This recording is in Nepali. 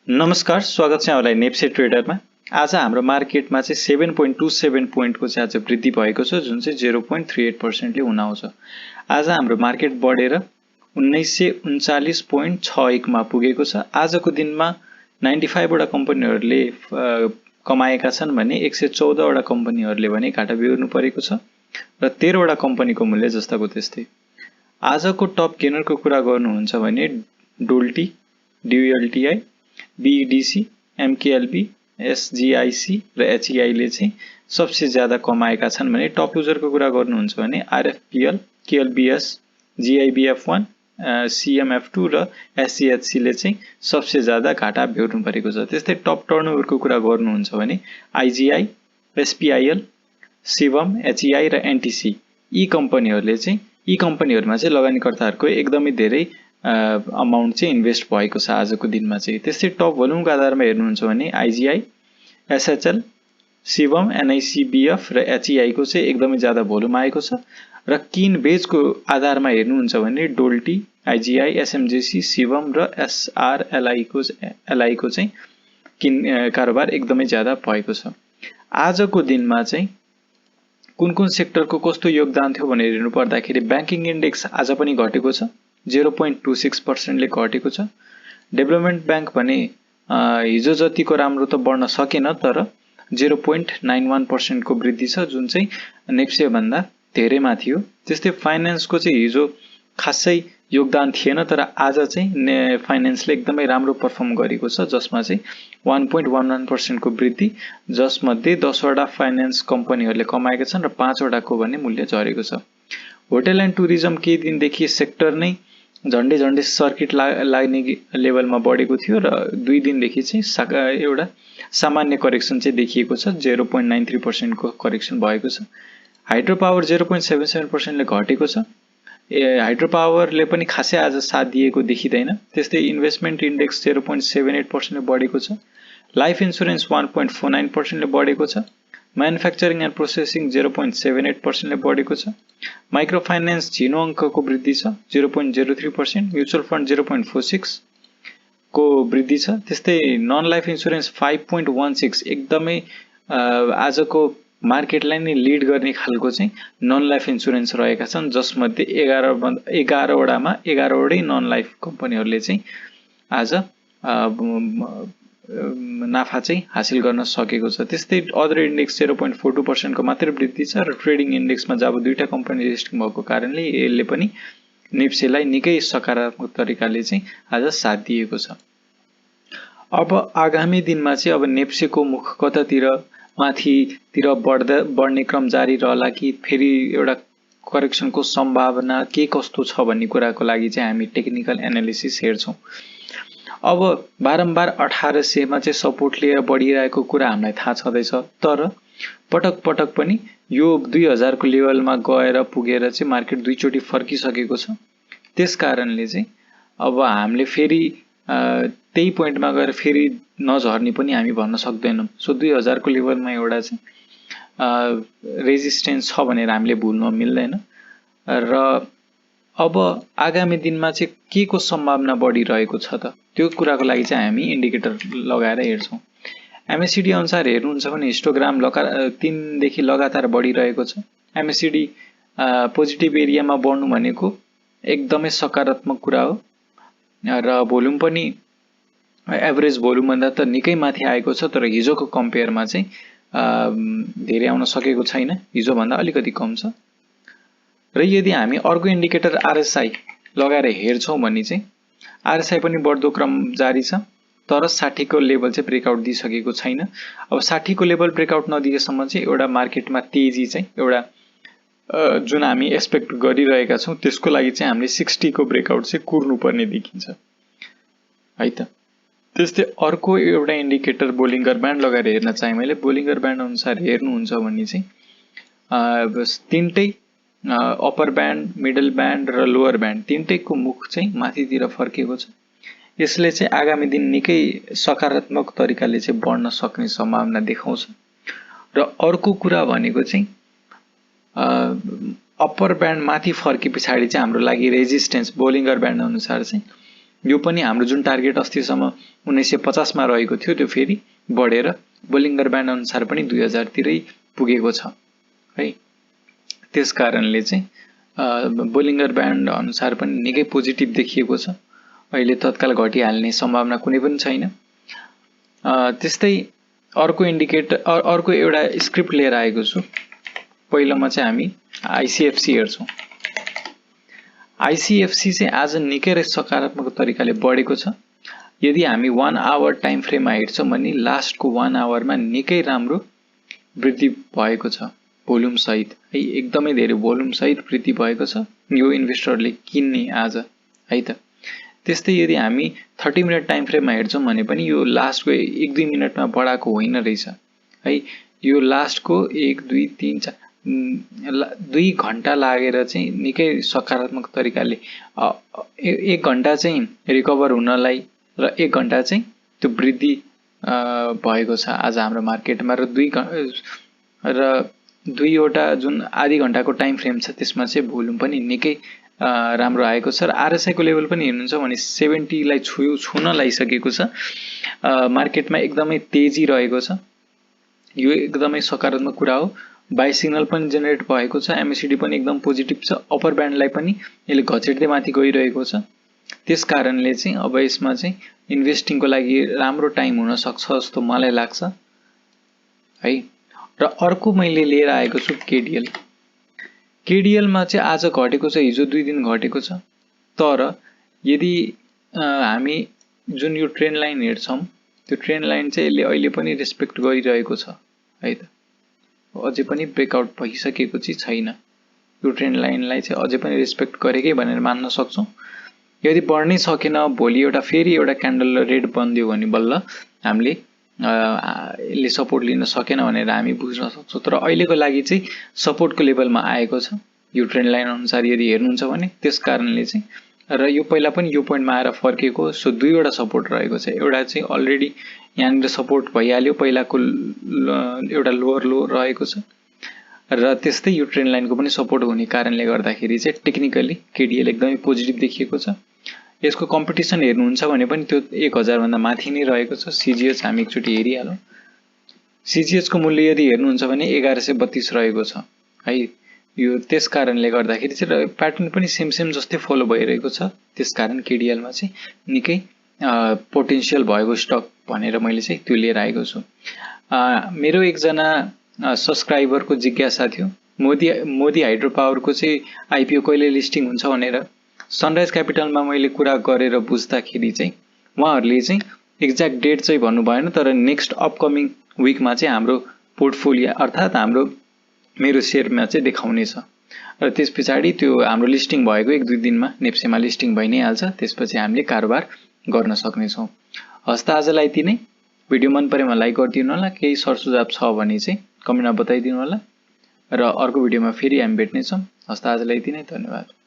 नमस्कार, स्वागत छ यहाँलाई नेप्से ट्रेडरमा। आज हाम्रो मार्केटमा चाहिँ 7.27 पोइन्टको चाहिँ आज वृद्धि भएको छ, जुन चाहिँ 0.38% ले हुन आउँछ। आज हाम्रो मार्केट बढेर 1939.61 मा पुगेको छ। आजको दिनमा 95 वटा कम्पनीहरूले कमाएका छन् भने 114 वटा कम्पनीहरूले भने घाटा बेहोर्नु परेको छ र 13 वटा कम्पनीको मूल्य जस्ताको त्यस्तै। आजको टप गेनरको कुरा गर्नुहुन्छ भने डोल्टी, DULTI, BEDC, MKLB, SGIC र HEI ले चाहिँ सबसे ज्यादा कमाएका छन् भने टप लुजरको कुरा गर्नुहुन्छ भने RFPL, KLBS, GIBF1, CMF2 र SCHC ले चाहिँ सबसे ज्यादा घाटा बेहोर्नु परेको छ। त्यस्तै टप टर्नओभरको कुरा गर्नुहुन्छ भने IGI, SPIL, शिवम, HEI र NTC यी कम्पनीहरुमा चाहिँ लगानीकर्ताहरुको एकदमै धेरै अमाउन्ट चाहिँ इन्भेस्ट भएको छ आजको दिनमा चाहिँ। त्यस्तै टप भोल्युमको आधारमा हेर्नुहुन्छ भने IGI, SHL, शिवम, NICBF र HEI को चाहिँ एकदमै ज्यादा भोल्युम आएको छ र किन बेचको आधारमा हेर्नुहुन्छ भने डोल्टी, IGI, SMJC, शिवम र SRLI को चाहिँ किन कारोबार एकदमै ज्यादा भएको छ। आजको दिनमा चाहिँ कुन सेक्टरको कस्तो योगदान थियो भनेर हेर्नु पर्दाखेरि बैंकिङ इन्डेक्स आज पनि घटेको छ, 0.26% ले घटेको छ। डेभलपमेन्ट बैंक भने हिजो जतिको राम्रो त बढ्न सकेन, तर 0.91% को वृद्धि छ, जुन चाहिँ नेप्से भन्दा धेरैमा थियो। त्यस्तै फाइनान्सको चाहिँ हिजो खासै योगदान थिएन, तर आज चाहिँ फाइनान्सले एकदमै राम्रो परफर्म गरेको छ, जसमा चाहिँ 1.11% को वृद्धि, जसमध्ये 10 वटा फाइनान्स कम्पनीहरूले कमाएका छन् र 5 वटाको भने मूल्य झरेको छ। होटल एन्ड टुरिज्म केही दिनदेखि सेक्टर नै झन्डै सर्किट लाग्ने लेभलमा बढेको थियो र 2 दिनदेखि चाहिँ एउटा सामान्य करेक्सन चाहिँ देखिएको छ, 0.93% को करेक्सन भएको छ। हाइड्रो पावर 0.77% ले घटेको छ। हाइड्रो पावरले पनि खासै आज साथ दिएको देखिदैन। त्यस्तै इन्भेस्टमेन्ट इन्डेक्स 0.78% ले बढेको छ। लाइफ इन्स्योरेन्स 1.49% ले बढेको छ। म्यानुफ्याक्चरिङ एन्ड प्रोसेसिङ 0.78% ले बढेको छ। माइक्रो फाइनान्स झिनो अङ्कको वृद्धि छ, 0.03%। म्युचुअल फन्ड 0.46 को वृद्धि छ। त्यस्तै नन लाइफ इन्स्योरेन्स 5.16 एकदमै आजको मार्केटलाई नै लिड गर्ने खालको चाहिँ नन लाइफ इन्स्योरेन्स रहेका छन्, जसमध्ये 11 वटामा 11 वटै नन लाइफ कम्पनीहरूले चाहिँ आज नाफा चाहिँ हासिल गर्न सकेको छ। त्यस्तै अदर इन्डेक्स 0.42% को मात्र वृद्धि छ र ट्रेडिङ इन्डेक्समा जब दुईटा कम्पनी लिस्टिङ भएको कारणले यसले पनि नेप्सेलाई निकै सकारात्मक तरिकाले चाहिँ आज साथ दिएको छ। अब आगामी दिनमा चाहिँ अब नेप्सेको मुख कतातिर माथितिर बढ्ने क्रम जारी रहला कि फेरि एउटा करेक्सनको सम्भावना के कस्तो छ भन्ने कुराको लागि चाहिँ हामी टेक्निकल एनालिसिस हेर्छौं। अब बारम्बार 1800 मा चाहिँ सपोर्ट लिएर बढिरहेको कुरा हामीलाई थाहा छँदैछ, तर पटक पनि यो 2000 को लेभलमा गएर पुगेर चाहिँ मार्केट दुई चोटी फर्किसकेको छ। त्यसकारणले चाहिँ अब हामीले फेरि त्यही पोइन्टमा गएर फेरि नझर्ने पनि हामी भन्न सक्दैनौं। सो 2000 को लेभलमा एउटा चाहिँ रेजिस्टेन्स छ भनेर हामीले भुल्न मिल्दैन र अब आगामी दिनमा चाहिँ के को सम्भावना बढिरहेको छ त, त्यो कुराको लागि चाहिँ हामी इन्डिकेटर लगाएर हेर्छौं। MACD अनुसार हेर्नुहुन्छ भने हिस्टोग्राम 3 देखि लगातार बढिरहेको छ। MACD पोजिटिभ एरियामा बढ्नु भनेको एकदमै सकारात्मक कुरा हो र भोल्युम पनि एभरेज भोल्युम भन्दा त निकै माथि आएको छ, तर हिजोको कम्पेयरमा चाहिँ धेरै आउन सकेको छैन, हिजो भन्दा अलिकति कम छ। र यदि हामी अर्को इन्डिकेटर RSI लगाएर हेर्छौं भने चाहिँ RSI पनि बढ्दो क्रम जारी छ, तर 60 को लेभल चाहिँ ब्रेकआउट दिइसकेको छैन। अब 60 को लेभल ब्रेकआउट नदिएसम्म चाहिँ एउटा मार्केटमा तेजी चाहिँ एउटा जुन हामी एक्सपेक्ट गरिरहेका छौं त्यसको लागि चाहिँ हामीले 60 को ब्रेकआउट चाहिँ कुर्नु पर्ने देखिन्छ है त। त्यस्तै अर्को एउटा इन्डिकेटर बोलिङ्गर ब्यान्ड लगाएर हेर्न चाहे मैले बोलिङ्गर ब्यान्ड अनुसार हेर्नुहुन्छ भने चाहिँ तीनटै अप्पर ब्यान्ड, मिडल ब्यान्ड र लोअर ब्यान्ड तीनटैको मुख चाहिँ माथितिर फर्केको छ। यसले चाहिँ आगामी दिन निकै सकारात्मक तरिकाले चाहिँ बढ्न सक्ने सम्भावना देखाउँछ। र अर्को कुरा भनेको चाहिँ अप्पर ब्यान्ड माथि फर्के पछाडी चाहिँ हाम्रो लागि रेजिस्टेन्स बोलिङ्गर ब्यान्ड अनुसार चाहिँ यो पनि हाम्रो जुन टार्गेट अस्तिसम्म 1950 मा रहेको थियो त्यो फेरि बढेर बोलिङ्गर ब्यान्ड अनुसार पनि 2000 तिरै पुगेको छ है। त्यसकारणले चाहिँ बोलिङ्गर ब्यान्ड अनुसार पनि निकै पोजिटिभ देखिएको छ। अहिले तत्काल घटिहाल्ने सम्भावना कुनै पनि छैन। त्यस्तै अर्को अर्को एउटा स्क्रिप्ट लिएर आएको छु। पहिलोमा चाहिँ हामी ICFC हेर्छौँ। ICFC चाहिँ आज निकै सकारात्मक तरिकाले बढेको छ। यदि हामी 1 आवर टाइम फ्रेममा हेर्छौँ भने लास्टको 1 आवरमा निकै राम्रो वृद्धि भएको छ भोल्युम सहित है। एकदमै धेरै भोल्युम सहित वृद्धि भएको छ यो इन्भेस्टरले किन्ने आज है त। त्यस्तै यदि हामी 30 मिनट टाइम फ्रेममा हेर्छौँ भने पनि यो लास्टको 1-2 मिनटमा बढाएको होइन रहेछ है। यो लास्टको 1 2 3 4 2 घण्टा लागेर चाहिँ निकै सकारात्मक तरिकाले 1 घण्टा चाहिँ रिकभर हुनलाई र 1 घण्टा चाहिँ त्यो वृद्धि भएको छ आज हाम्रो मार्केटमा र दुईवटा जुन आधी घण्टाको टाइम फ्रेम छ त्यसमा चाहिँ भोल्युम पनि निकै राम्रो आएको छ र RSI को लेभल पनि हेर्नुहुन्छ भने 70 लाई छुन लागिसकेको छ। मार्केटमा एकदमै तेजी रहेको छ। यो एकदमै सकारात्मक कुरा हो। बाइ सिग्नल पनि जेनेरेट भएको छ। MACD पनि एकदम पोजिटिभ छ। अप्पर ब्यान्डलाई पनि यसले घचेट्दै माथि गइरहेको छ। त्यसकारणले चाहिँ अब यसमा चाहिँ इन्भेस्टिङको लागि राम्रो टाइम हुन सक्छ जस्तो मलाई लाग्छ है। र अर्को मैले लिएर आएको छु KDL मा चाहिँ आज घटेको छ, हिजो 2 दिन घटेको छ। तर यदि हामी जुन यो ट्रेन्ड लाइन हेर्छौं त्यो ट्रेन्ड लाइन चाहिँ यसले अहिले पनि रेस्पेक्ट गरिरहेको छ है त। अझै पनि ब्रेकआउट भइसकेको चाहिँ छैन। यो ट्रेन्ड लाइनलाई चाहिँ अझै पनि रेस्पेक्ट गरेकै भनेर मान्न सक्छौं। यदि बढ्नै सकेन भोलि फेरि एउटा क्यान्डल रेड बन्दियो भने बल्ल हामीले यसले सपोर्ट लिन सकेन भनेर हामी बुझ्न सक्छौं। तर अहिलेको लागि चाहिँ सपोर्टको लेभलमा आएको छ यो ट्रेन्ड लाइन अनुसार यदि हेर्नुहुन्छ भने। त्यसकारणले चाहिँ र यो पहिला पनि यो पोइन्टमा आएर फर्केको, सो दुईवटा सपोर्ट रहेको छ। एउटा चाहिँ अलरेडी यहाँनिर सपोर्ट भइहाल्यो, पहिलाको एउटा लोअर लो रहेको छ र त्यस्तै यो ट्रेन्ड लाइनको पनि सपोर्ट हुने कारणले गर्दाखेरि चाहिँ टेक्निकली KDL एकदमै पोजिटिभ देखिएको छ। यसको कम्पिटिसन हेर्नुहुन्छ भने पनि त्यो 1000 भन्दा माथि नै रहेको छ। CGH हामी एकचोटि हेरिहालौं। CGH को मूल्य यदि हेर्नुहुन्छ भने 1132 रहेको छ है। यो त्यस कारणले गर्दाखेरि चाहिँ प्याटर्न पनि सेम जस्तै फलो भइरहेको छ। त्यसकारण KDL मा चाहिँ निकै पोटेन्शियल भएको स्टक भनेर मैले चाहिँ त्यो लिएर आएको छु। मेरो एकजना सब्स्क्राइबरको जिज्ञासा थियो मोदी हाइड्रो पावरको चाहिँ IPO कहिले लिस्टिङ हुन्छ भनेर। सनराइज क्यापिटलमा मैले कुरा गरेर बुझ्दाखेरि चाहिँ उहाँहरूले चाहिँ एक्ज्याक्ट डेट चाहिँ भन्नु भएन, तर नेक्स्ट अपकमिङ विकमा चाहिँ हाम्रो पोर्टफोलियो अर्थात् हाम्रो मेरो शेयरमा चाहिँ देखाउने छ र त्यसपछाडि त्यो हाम्रो लिस्टिङ भएको 1-2 दिनमा नेप्सेमा लिस्टिङ भइ नै हाल्छ। त्यसपछि हामीले कारोबार गर्न सक्ने छौं। हस्त आजलाई यति नै। भिडियो मन परेमा लाइक गरिदिनु होला। केही सरसुझाव छ भने चाहिँ कमेन्टमा बताइदिनु होला र अर्को भिडियोमा फेरि हामी भेट्ने छौं। हस्त आजलाई यति नै। धन्यवाद।